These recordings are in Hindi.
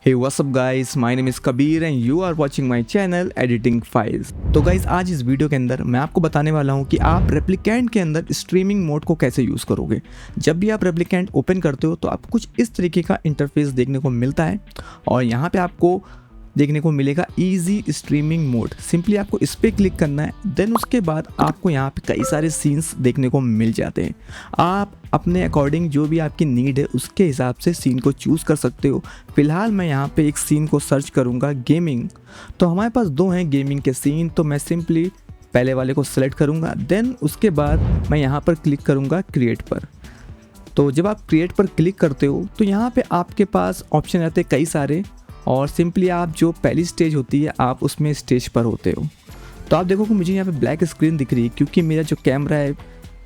Hey what's up guys, my name is Kabir and you are watching my channel Editing Files। तो गाइज आज इस वीडियो के अंदर मैं आपको बताने वाला हूँ कि आप रेप्लिकेंट के अंदर स्ट्रीमिंग मोड को कैसे यूज़ करोगे। जब भी आप रेप्लिकेंट ओपन करते हो तो आपको कुछ इस तरीके का इंटरफेस देखने को मिलता है और यहाँ पे आपको देखने को मिलेगा इजी स्ट्रीमिंग मोड। सिंपली आपको इस पर क्लिक करना है, देन उसके बाद आपको यहाँ पे कई सारे सीन्स देखने को मिल जाते हैं। आप अपने अकॉर्डिंग जो भी आपकी नीड है उसके हिसाब से सीन को चूज़ कर सकते हो। फिलहाल मैं यहाँ पे एक सीन को सर्च करूँगा गेमिंग, तो हमारे पास दो हैं गेमिंग के सीन, तो मैं सिंपली पहले वाले को सिलेक्ट करूँगा। देन उसके बाद मैं यहाँ पर क्लिक करूँगा क्रिएट पर। तो जब आप क्रिएट पर क्लिक करते हो तो यहाँ पे आपके पास ऑप्शन रहते हैं कई सारे, और सिंपली आप जो पहली स्टेज होती है आप उसमें स्टेज पर होते हो। तो आप देखो कि मुझे यहाँ पे ब्लैक स्क्रीन दिख रही है क्योंकि मेरा जो कैमरा है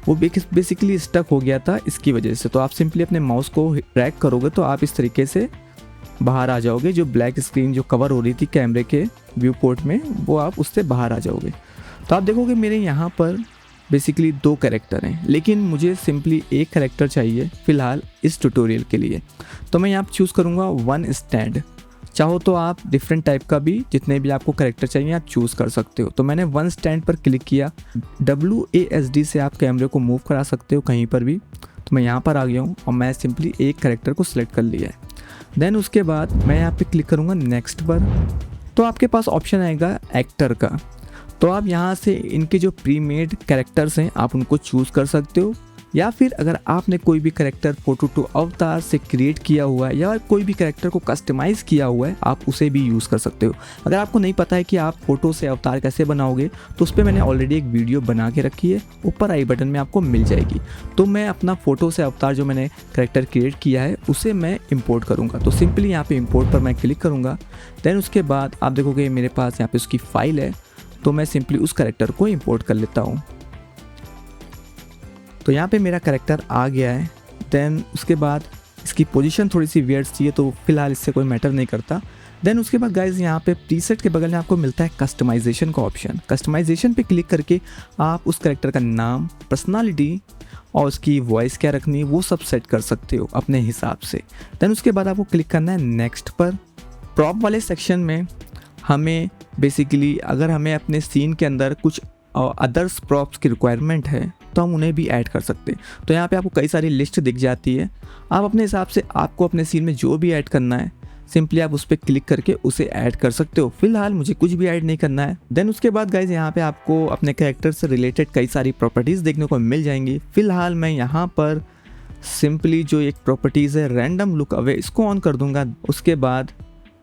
वो बेसिकली स्टक हो गया था इसकी वजह से। तो आप सिंपली अपने माउस को ड्रैग करोगे तो आप इस तरीके से बाहर आ जाओगे। जो ब्लैक स्क्रीन जो कवर हो रही थी कैमरे के व्यू पोर्ट में वो आप उससे बाहर आ जाओगे। तो आप देखोगे मेरे यहाँ पर बेसिकली दो कैरेक्टर हैं, लेकिन मुझे सिंपली एक कैरेक्टर चाहिए फ़िलहाल इस ट्यूटोरियल के लिए। तो मैं यहाँ पर चूज़ करूँगा वन स्टैंड। चाहो तो आप डिफरेंट टाइप का भी जितने भी आपको कैरेक्टर चाहिए आप चूज़ कर सकते हो। तो मैंने वन स्टैंड पर क्लिक किया। WASD से आप कैमरे को मूव करा सकते हो कहीं पर भी। तो मैं यहाँ पर आ गया हूँ और मैं सिंपली एक कैरेक्टर को सिलेक्ट कर लिया है। देन उसके बाद मैं यहाँ पे क्लिक करूँगा नेक्स्ट पर। तो आपके पास ऑप्शन आएगा एक्टर का। तो आप यहाँ से इनके जो प्री मेड कैरेक्टर्स हैं आप उनको चूज़ कर सकते हो, या फिर अगर आपने कोई भी कैरेक्टर फोटो टू अवतार से क्रिएट किया हुआ है या कोई भी कैरेक्टर को कस्टमाइज़ किया हुआ है आप उसे भी यूज़ कर सकते हो। अगर आपको नहीं पता है कि आप फ़ोटो से अवतार कैसे बनाओगे तो उस पर मैंने ऑलरेडी एक वीडियो बना के रखी है, ऊपर आई बटन में आपको मिल जाएगी। तो मैं अपना फ़ोटो से अवतार जो मैंने कैरेक्टर क्रिएट किया है उसे मैं इम्पोर्ट करूँगा। तो सिंपली यहाँ पर इम्पोर्ट पर मैं क्लिक करूँगा। दैन उसके बाद आप देखोगे मेरे पास यहाँ पर उसकी फ़ाइल है, तो मैं सिंपली उस कैरेक्टर को इम्पोर्ट कर लेता हूँ। तो यहाँ पे मेरा कैरेक्टर आ गया है। देन उसके बाद इसकी पोजीशन थोड़ी सी वियर्ड सी है तो फिलहाल इससे कोई मैटर नहीं करता। देन उसके बाद गाइज यहाँ पे प्रीसेट के बगल में आपको मिलता है कस्टमाइजेशन का ऑप्शन। कस्टमाइजेशन पे क्लिक करके आप उस कैरेक्टर का नाम, पर्सनालिटी और उसकी वॉइस क्या रखनी है वो सब सेट कर सकते हो अपने हिसाब से। देन उसके बाद आपको क्लिक करना है नेक्स्ट पर। प्रॉप वाले सेक्शन में हमें बेसिकली अगर हमें अपने सीन के अंदर कुछ अदर्स प्रॉप्स की रिक्वायरमेंट है तो हम उन्हें भी ऐड कर सकते हैं। तो यहाँ पे आपको कई सारी लिस्ट दिख जाती है। आप अपने हिसाब से आपको अपने सीन में जो भी ऐड करना है सिंपली आप उस पर क्लिक करके उसे ऐड कर सकते हो। फिलहाल मुझे कुछ भी ऐड नहीं करना है। देन उसके बाद गाइज यहाँ पे आपको अपने कैरेक्टर से रिलेटेड कई सारी प्रॉपर्टीज़ देखने को मिल जाएंगी। फिलहाल मैं यहाँ पर सिंपली जो एक प्रॉपर्टीज़ है रैंडम लुक अवे इसको ऑन कर दूँगा। उसके बाद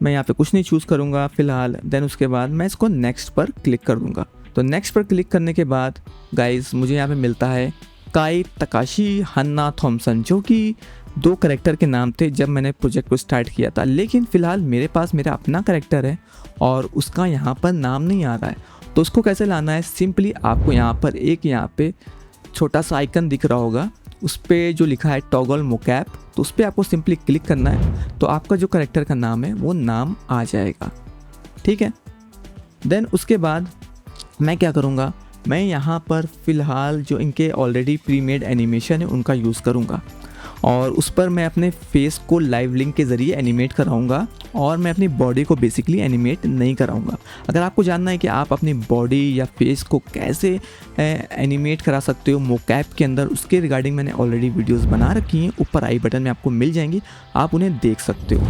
मैं यहाँ पे कुछ नहीं चूज़ करूँगा फ़िलहाल। देन उसके बाद मैं इसको नेक्स्ट पर क्लिक कर दूँगा। तो नेक्स्ट पर क्लिक करने के बाद गाइज मुझे यहाँ पे मिलता है काई तकाशी हन्ना थॉमसन, जो कि दो कैरेक्टर के नाम थे जब मैंने प्रोजेक्ट को स्टार्ट किया था। लेकिन फ़िलहाल मेरे पास मेरा अपना कैरेक्टर है और उसका यहाँ पर नाम नहीं आ रहा है। तो उसको कैसे लाना है, सिंपली आपको यहाँ पर एक यहाँ पे छोटा सा आइकन दिख रहा होगा, उस पर जो लिखा है टॉगल मोकैप, तो उस पर आपको सिंपली क्लिक करना है। तो आपका जो कैरेक्टर का नाम है वो नाम आ जाएगा, ठीक है। देन उसके बाद मैं क्या करूँगा, मैं यहाँ पर फ़िलहाल जो इनके ऑलरेडी प्री मेड एनिमेशन है उनका यूज़ करूँगा और उस पर मैं अपने फेस को लाइव लिंक के ज़रिए एनिमेट कराऊँगा और मैं अपनी बॉडी को बेसिकली एनिमेट नहीं कराऊँगा। अगर आपको जानना है कि आप अपनी बॉडी या फेस को कैसे एनिमेट करा सकते हो मोकैप के अंदर, उसके रिगार्डिंग मैंने ऑलरेडी वीडियोज़ बना रखी हैं, ऊपर आई बटन में आपको मिल जाएंगी, आप उन्हें देख सकते हो।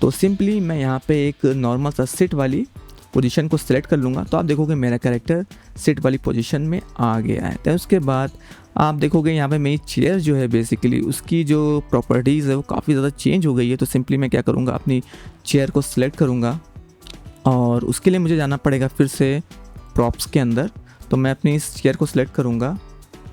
तो सिंपली मैं यहाँ पर एक नॉर्मल सा सिट वाली पोजीशन को सिलेक्ट कर लूँगा। तो आप देखोगे मेरा कैरेक्टर सिट वाली पोजीशन में आ गया है। तो उसके बाद आप देखोगे यहाँ पे मेरी चेयर जो है बेसिकली उसकी जो प्रॉपर्टीज़ है वो काफ़ी ज़्यादा चेंज हो गई है। तो सिंपली मैं क्या करूँगा, अपनी चेयर को सिलेक्ट करूँगा और उसके लिए मुझे जाना पड़ेगा फिर से प्रॉप्स के अंदर। तो मैं अपनी इस चेयर को सिलेक्ट करूँगा,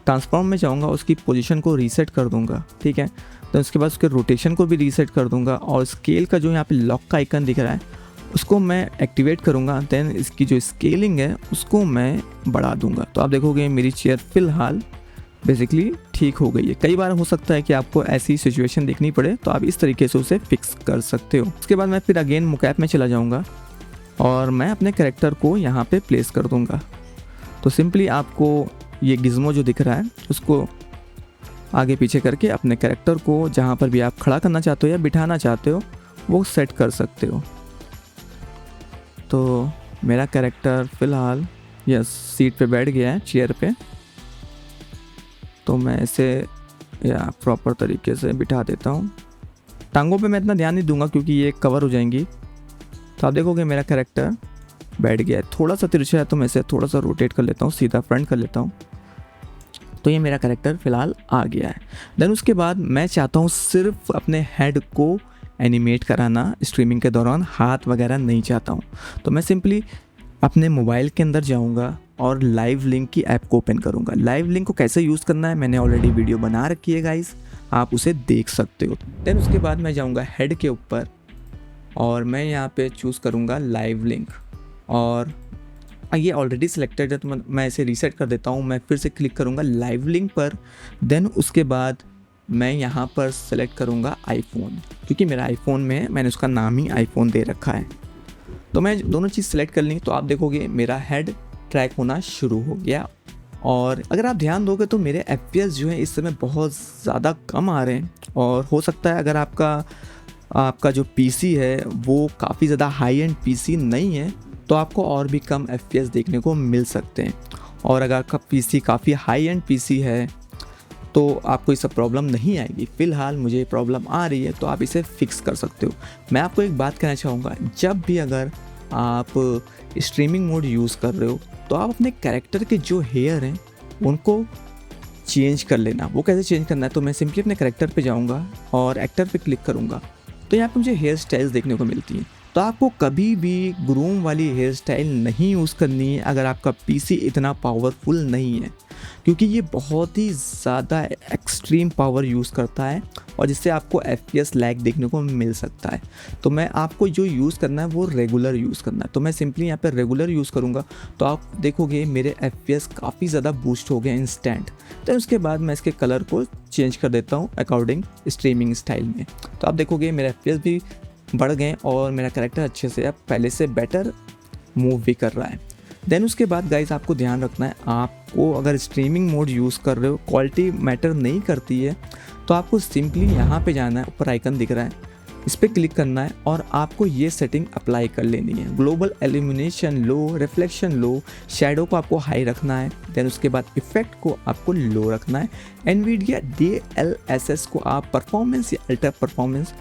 ट्रांसफॉर्म में जाऊँगा, उसकी पोजीशन को रीसेट कर दूँगा, ठीक है। तो उसके बाद उसके रोटेशन को भी रीसेट कर दूँगा और स्केल का जो यहाँ पे लॉक का आइकन दिख रहा है उसको मैं एक्टिवेट करूँगा। देन इसकी जो स्केलिंग है उसको मैं बढ़ा दूँगा। तो आप देखोगे मेरी चेयर फ़िलहाल बेसिकली ठीक हो गई है। कई बार हो सकता है कि आपको ऐसी सिचुएशन देखनी पड़े तो आप इस तरीके से उसे फिक्स कर सकते हो। उसके बाद मैं फिर अगेन मोकैप में चला जाऊँगा और मैं अपने कैरेक्टर को यहाँ पे प्लेस कर दूँगा। तो सिंपली आपको ये गिज़्मो जो दिख रहा है उसको आगे पीछे करके अपने कैरेक्टर को जहाँ पर भी आप खड़ा करना चाहते हो या बिठाना चाहते हो वो सेट कर सकते हो। तो मेरा कैरेक्टर फ़िलहाल यस सीट पे बैठ गया है, चेयर पे। तो मैं इसे या प्रॉपर तरीके से बिठा देता हूँ। टांगों पे मैं इतना ध्यान नहीं दूंगा क्योंकि ये कवर हो जाएंगी। तो आप देखोगे मेरा कैरेक्टर बैठ गया है। थोड़ा सा तिरछा है तो मैं इसे थोड़ा सा रोटेट कर लेता हूँ, सीधा फ्रंट कर लेता हूँ। तो ये मेरा कैरेक्टर फ़िलहाल आ गया है। देन उसके बाद मैं चाहता हूँ सिर्फ अपने हेड को एनिमेट कराना स्ट्रीमिंग के दौरान, हाथ वगैरह नहीं चाहता हूँ। तो मैं सिंपली अपने मोबाइल के अंदर जाऊँगा और लाइव लिंक की ऐप को ओपन करूँगा। लाइव लिंक को कैसे यूज़ करना है मैंने ऑलरेडी वीडियो बना रखी है गाइस, आप उसे देख सकते हो। देन उसके बाद मैं जाऊँगा हेड के ऊपर और मैं यहाँ पे चूज़ करूँगा लाइव लिंक, और ये ऑलरेडी सिलेक्टेड है तो मैं इसे रीसेट कर देता हूँ। मैं फिर से क्लिक करूँगा लाइव लिंक पर। देन उसके बाद मैं यहाँ पर सेलेक्ट करूँगा आईफोन, क्योंकि मेरा आईफोन में है, मैंने उसका नाम ही आईफोन दे रखा है। तो मैं दोनों चीज़ सेलेक्ट कर ली तो आप देखोगे मेरा हेड ट्रैक होना शुरू हो गया। और अगर आप ध्यान दोगे तो मेरे FPS जो है इस समय बहुत ज़्यादा कम आ रहे हैं, और हो सकता है अगर आपका जो PC है वो काफ़ी ज़्यादा हाई एंड PC नहीं है तो आपको और भी कम FPS देखने को मिल सकते हैं। और अगर आपका PC काफ़ी हाई एंड PC है तो आपको ये सब प्रॉब्लम नहीं आएगी। फ़िलहाल मुझे प्रॉब्लम आ रही है तो आप इसे फिक्स कर सकते हो। मैं आपको एक बात कहना चाहूँगा, जब भी अगर आप स्ट्रीमिंग मोड यूज़ कर रहे हो तो आप अपने कैरेक्टर के जो हेयर हैं उनको चेंज कर लेना। वो कैसे चेंज करना है, तो मैं सिंपली अपने कैरेक्टर पे जाऊँगा और एक्टर पे क्लिक करूँगा तो यहाँ पे मुझे हेयर स्टाइल्स देखने को मिलती हैं। तो आपको कभी भी ग्रूम वाली हेयर स्टाइल नहीं यूज़ करनी है अगर आपका PC इतना पावरफुल नहीं है, क्योंकि ये बहुत ही ज़्यादा एक्सट्रीम पावर यूज़ करता है और जिससे आपको FPS लैग देखने को मिल सकता है। तो मैं आपको जो यूज़ करना है वो रेगुलर यूज़ करना है। तो मैं सिंपली यहाँ पे रेगुलर यूज़ करूँगा तो आप देखोगे मेरे FPS काफ़ी ज़्यादा बूस्ट हो गए इंस्टेंट। तो उसके बाद मैं इसके कलर को चेंज कर देता हूँ अकॉर्डिंग स्ट्रीमिंग स्टाइल में। तो आप देखोगे मेरे FPS भी बढ़ गए और मेरा कैरेक्टर अच्छे से अब पहले से बेटर मूव भी कर रहा है। देन उसके बाद गाइस आपको ध्यान रखना है, आपको अगर स्ट्रीमिंग मोड यूज़ कर रहे हो, क्वालिटी मैटर नहीं करती है, तो आपको सिंपली यहाँ पे जाना है, ऊपर आइकन दिख रहा है, इस पर क्लिक करना है और आपको ये सेटिंग अप्लाई कर लेनी है। ग्लोबल एल्यूमिनेशन लो, रिफ्लेक्शन लो, शैडो को आपको हाई रखना है। देन उसके बाद इफेक्ट को आपको लो रखना है। एनवीडिया DLSS को आप परफॉर्मेंस या अल्ट्रा परफॉर्मेंस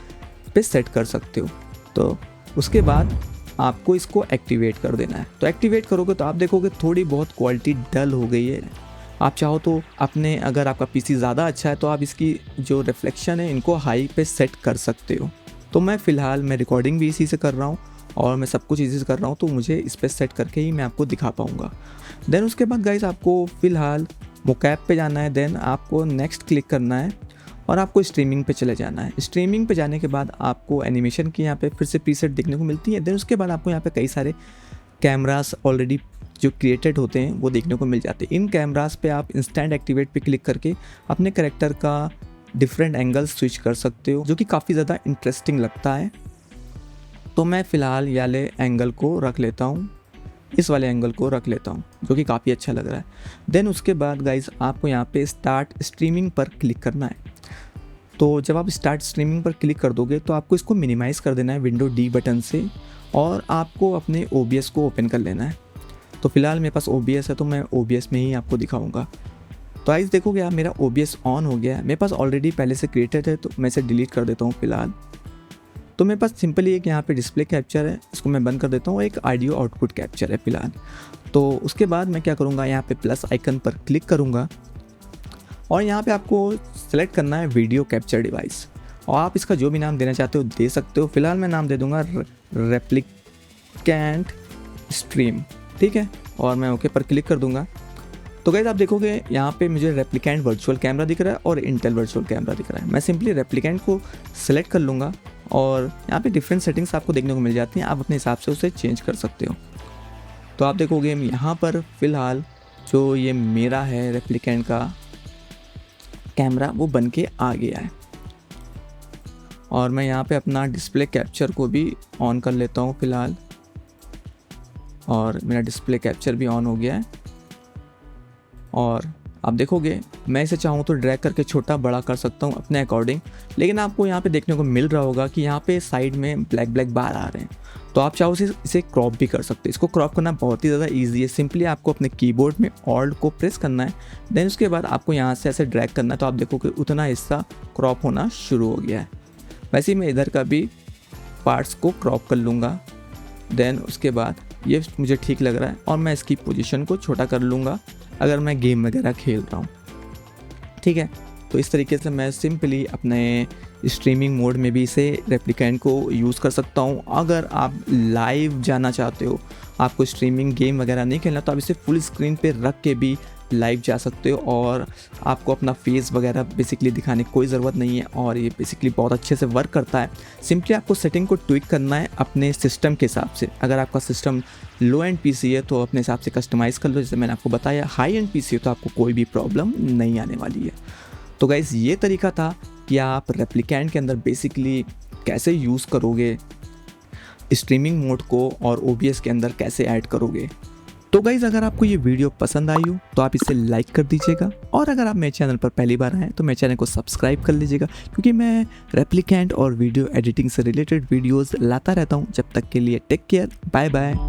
पे सेट कर सकते हो। तो उसके बाद आपको इसको एक्टिवेट कर देना है। तो एक्टिवेट करोगे तो आप देखोगे थोड़ी बहुत क्वालिटी डल हो गई है। आप चाहो तो अपने, अगर आपका PC ज़्यादा अच्छा है तो आप इसकी जो रिफ्लेक्शन है इनको हाई पे सेट कर सकते हो। तो मैं फ़िलहाल रिकॉर्डिंग भी इसी से कर रहा हूँ और मैं सब कुछ इसी से कर रहा हूँ, तो मुझे इस पर सेट करके ही मैं आपको दिखा पाऊँगा। देन उसके बाद गाइस आपको फ़िलहाल मोकैप पे जाना है। देन आपको नेक्स्ट क्लिक करना है और आपको स्ट्रीमिंग पे चले जाना है। स्ट्रीमिंग पे जाने के बाद आपको एनिमेशन की यहाँ पे फिर से प्रीसेट देखने को मिलती है। देन उसके बाद आपको यहाँ पे कई सारे कैमरास ऑलरेडी जो क्रिएटेड होते हैं वो देखने को मिल जाते हैं। इन कैमरास पे आप इंस्टेंट एक्टिवेट पे क्लिक करके अपने कैरेक्टर का डिफरेंट एंगल्स स्विच कर सकते हो, जो कि काफ़ी ज़्यादा इंटरेस्टिंग लगता है। तो मैं फ़िलहाल ये वाले एंगल को रख लेता हूँ, इस वाले एंगल को रख लेता हूँ, जो कि काफ़ी अच्छा लग रहा है। देन उसके बाद गाइज आपको यहाँ पे स्टार्ट स्ट्रीमिंग पर क्लिक करना है। तो जब आप स्टार्ट स्ट्रीमिंग पर क्लिक कर दोगे तो आपको इसको मिनिमाइज़ कर देना है विंडो D बटन से, और आपको अपने OBS को ओपन कर लेना है। तो फिलहाल मेरे पास OBS है तो मैं OBS में ही आपको दिखाऊंगा। तो गाइस देखोगे आप मेरा OBS ऑन हो गया है। मेरे पास ऑलरेडी पहले से क्रिएटेड है तो मैं इसे डिलीट कर देता हूँ फिलहाल। तो मेरे पास सिंपली एक यहाँ पे डिस्प्ले कैप्चर है, इसको मैं बंद कर देता हूँ। एक ऑडियो आउटपुट कैप्चर है फिलहाल। तो उसके बाद मैं क्या करूँगा, यहाँ पे प्लस आइकन पर क्लिक करूँगा और यहाँ पे आपको सेलेक्ट करना है वीडियो कैप्चर डिवाइस, और आप इसका जो भी नाम देना चाहते हो दे सकते हो। फिलहाल मैं नाम दे दूँगा रेप्लिकेंट स्ट्रीम, ठीक है, और मैं ओके पर क्लिक कर दूँगा। तो गाइस आप देखोगे यहाँ पे मुझे रेप्लिकेंट वर्चुअल कैमरा दिख रहा है और इंटेल वर्चुअल कैमरा दिख रहा है। मैं सिंपली रेप्लिकेंट को सिलेक्ट कर लूँगा और यहाँ पे डिफरेंट सेटिंग्स आपको देखने को मिल जाती हैं, आप अपने हिसाब से उसे चेंज कर सकते हो। तो आप देखोगे यहाँ पर फ़िलहाल जो ये मेरा है रेप्लिकेंट का कैमरा वो बन के आ गया है, और मैं यहाँ पे अपना डिस्प्ले कैप्चर को भी ऑन कर लेता हूँ फ़िलहाल, और मेरा डिस्प्ले कैप्चर भी ऑन हो गया है। और आप देखोगे मैं इसे चाहूँ तो ड्रैग करके छोटा बड़ा कर सकता हूँ अपने अकॉर्डिंग, लेकिन आपको यहाँ पे देखने को मिल रहा होगा कि यहाँ पे साइड में ब्लैक ब्लैक बार आ रहे हैं। तो आप चाहो इसे क्रॉप भी कर सकते हैं। इसको क्रॉप करना बहुत ही ज़्यादा ईजी है। सिंपली आपको अपने कीबोर्ड में ऑल्ट को प्रेस करना है, देन उसके बाद आपको यहाँ से ऐसे ड्रैग करना है, तो आप देखोगे उतना हिस्सा क्रॉप होना शुरू हो गया है। वैसे ही मैं इधर का भी पार्ट्स को क्रॉप कर लूँगा, देन उसके बाद ये मुझे ठीक लग रहा है और मैं इसकी पोजीशन को छोटा कर लूँगा अगर मैं गेम वगैरह खेल रहा हूँ। ठीक है, तो इस तरीके से मैं सिंपली अपने स्ट्रीमिंग मोड में भी इसे रेप्लिकेंट को यूज़ कर सकता हूँ। अगर आप लाइव जाना चाहते हो, आपको स्ट्रीमिंग गेम वगैरह नहीं खेलना, तो आप इसे फुल स्क्रीन पे रख के भी लाइव जा सकते हो और आपको अपना फेस वगैरह बेसिकली दिखाने की कोई ज़रूरत नहीं है और ये बेसिकली बहुत अच्छे से वर्क करता है। सिंपली आपको सेटिंग को ट्विक करना है अपने सिस्टम के हिसाब से। अगर आपका सिस्टम लो एंड पीसी है तो अपने हिसाब से कस्टमाइज़ कर लो, जैसे मैंने आपको बताया। हाई एंड पीसी है तो आपको कोई भी प्रॉब्लम नहीं आने वाली है। तो गाइज़ ये तरीका था कि आप रेप्लिकेंट के अंदर बेसिकली कैसे यूज़ करोगे स्ट्रीमिंग मोड को और OBS के अंदर कैसे ऐड करोगे। तो गाइज़ अगर आपको ये वीडियो पसंद आई हो तो आप इसे लाइक कर दीजिएगा, और अगर आप मेरे चैनल पर पहली बार आए तो मेरे चैनल को सब्सक्राइब कर लीजिएगा, क्योंकि मैं रेप्लिकेंट और वीडियो एडिटिंग से रिलेटेड वीडियोस लाता रहता हूँ। जब तक के लिए टेक केयर, बाय बाय।